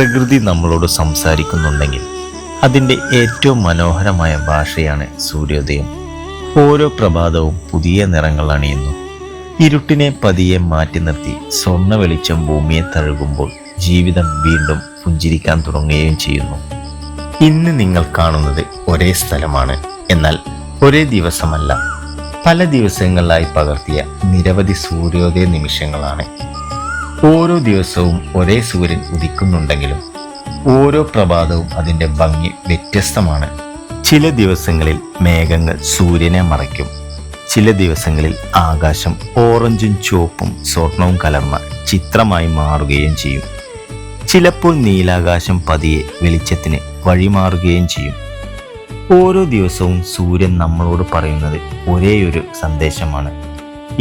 പ്രകൃതി നമ്മളോട് സംസാരിക്കുന്നുണ്ടെങ്കിൽ അതിൻ്റെ ഏറ്റവും മനോഹരമായ ഭാഷയാണ് സൂര്യോദയം. ഓരോ പ്രഭാതവും പുതിയ നിറങ്ങൾ അണിയുന്നു. ഇരുട്ടിനെ പതിയെ മാറ്റി നിർത്തി സ്വർണ്ണ വെളിച്ചം ഭൂമിയെ തഴുകുമ്പോൾ ജീവിതം വീണ്ടും പുഞ്ചിരിക്കാൻ തുടങ്ങുകയും ചെയ്യുന്നു. ഇന്ന് നിങ്ങൾ കാണുന്നത് ഒരേ സ്ഥലമാണ്, എന്നാൽ ഒരേ ദിവസമല്ല. പല ദിവസങ്ങളിലായി പകർത്തിയ നിരവധി സൂര്യോദയ നിമിഷങ്ങളാണ്. ഓരോ ദിവസവും ഒരേ സൂര്യൻ ഉദിക്കുന്നുണ്ടെങ്കിലും ഓരോ പ്രഭാതവും അതിൻ്റെ ഭംഗി വ്യത്യസ്തമാണ്. ചില ദിവസങ്ങളിൽ മേഘങ്ങൾ സൂര്യനെ മറയ്ക്കും. ചില ദിവസങ്ങളിൽ ആകാശം ഓറഞ്ചും ചുവപ്പും സ്വർണവും കലർന്ന ചിത്രമായി മാറുകയും ചെയ്യും. ചിലപ്പോൾ നീലാകാശം പതിയെ വെളിച്ചത്തിന് വഴിമാറുകയും ചെയ്യും. ഓരോ ദിവസവും സൂര്യൻ നമ്മളോട് പറയുന്നത് ഒരേയൊരു സന്ദേശമാണ്: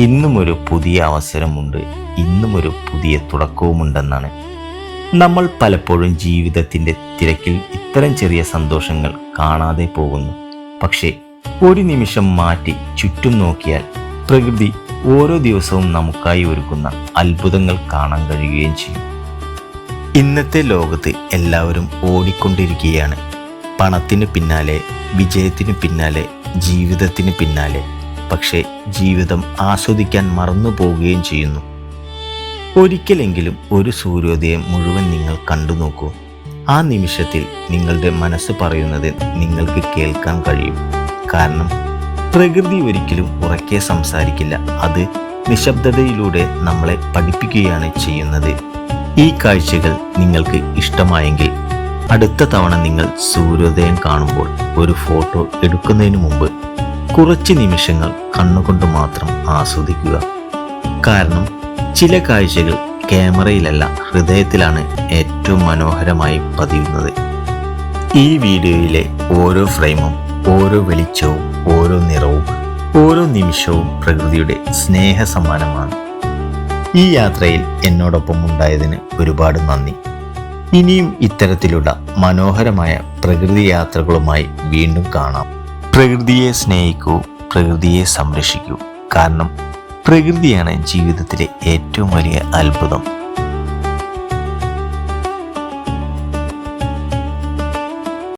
ഇന്നും ഒരു പുതിയ അവസരമുണ്ട്, ഇന്നും ഒരു പുതിയ തുടക്കവുമുണ്ടെന്നാണ്. നമ്മൾ പലപ്പോഴും ജീവിതത്തിൻ്റെ തിരക്കിൽ ഇത്തരം ചെറിയ സന്തോഷങ്ങൾ കാണാതെ പോകുന്നു. പക്ഷേ ഒരു നിമിഷം മാറ്റി ചുറ്റും നോക്കിയാൽ പ്രകൃതി ഓരോ ദിവസവും നമുക്കായി ഒരുക്കുന്ന അത്ഭുതങ്ങൾ കാണാൻ കഴിയുകയും ചെയ്യും. ഇന്നത്തെ ലോകത്ത് എല്ലാവരും ഓടിക്കൊണ്ടിരിക്കുകയാണ്. പണത്തിന് പിന്നാലെ, വിജയത്തിന് പിന്നാലെ, ജീവിതത്തിന് പിന്നാലെ. പക്ഷേ ജീവിതം ആസ്വദിക്കാൻ മറന്നു പോവുകയും ചെയ്യുന്നു. ഒരിക്കലെങ്കിലും ഒരു സൂര്യോദയം മുഴുവൻ നിങ്ങൾ കണ്ടു നോക്കൂ. ആ നിമിഷത്തിൽ നിങ്ങളുടെ മനസ്സ് പറയുന്നത് നിങ്ങൾക്ക് കേൾക്കാൻ കഴിയും. കാരണം പ്രകൃതി ഒരിക്കലും ഉറക്കെ സംസാരിക്കില്ല, അത് നിശബ്ദതയിലൂടെ നമ്മളെ പഠിപ്പിക്കുകയാണ് ചെയ്യുന്നത്. ഈ കാഴ്ചകൾ നിങ്ങൾക്ക് ഇഷ്ടമായെങ്കിൽ അടുത്ത തവണ നിങ്ങൾ സൂര്യോദയം കാണുമ്പോൾ ഒരു ഫോട്ടോ എടുക്കുന്നതിന് മുമ്പ് കുറച്ച് നിമിഷങ്ങൾ കണ്ണുകൊണ്ട് മാത്രം ആസ്വദിക്കുക. കാരണം ചില കാഴ്ചകൾ ക്യാമറയിലല്ല, ഹൃദയത്തിലാണ് ഏറ്റവും മനോഹരമായി പതിയുന്നത്. ഈ വീഡിയോയിലെ ഓരോ ഫ്രെയിമും, ഓരോ വെളിച്ചവും, ഓരോ നിറവും, ഓരോ നിമിഷവും പ്രകൃതിയുടെ സ്നേഹ സമ്മാനമാണ്. ഈ യാത്രയിൽ എന്നോടൊപ്പം ഉണ്ടായതിന് ഒരുപാട് നന്ദി. ഇനിയും ഇത്തരത്തിലുള്ള മനോഹരമായ പ്രകൃതി യാത്രകളുമായി വീണ്ടും കാണാം. പ്രകൃതിയെ സ്നേഹിക്കൂ, പ്രകൃതിയെ സംരക്ഷിക്കൂ. കാരണം പ്രകൃതിയാണ് ജീവിതത്തിലെ ഏറ്റവും വലിയ അത്ഭുതം.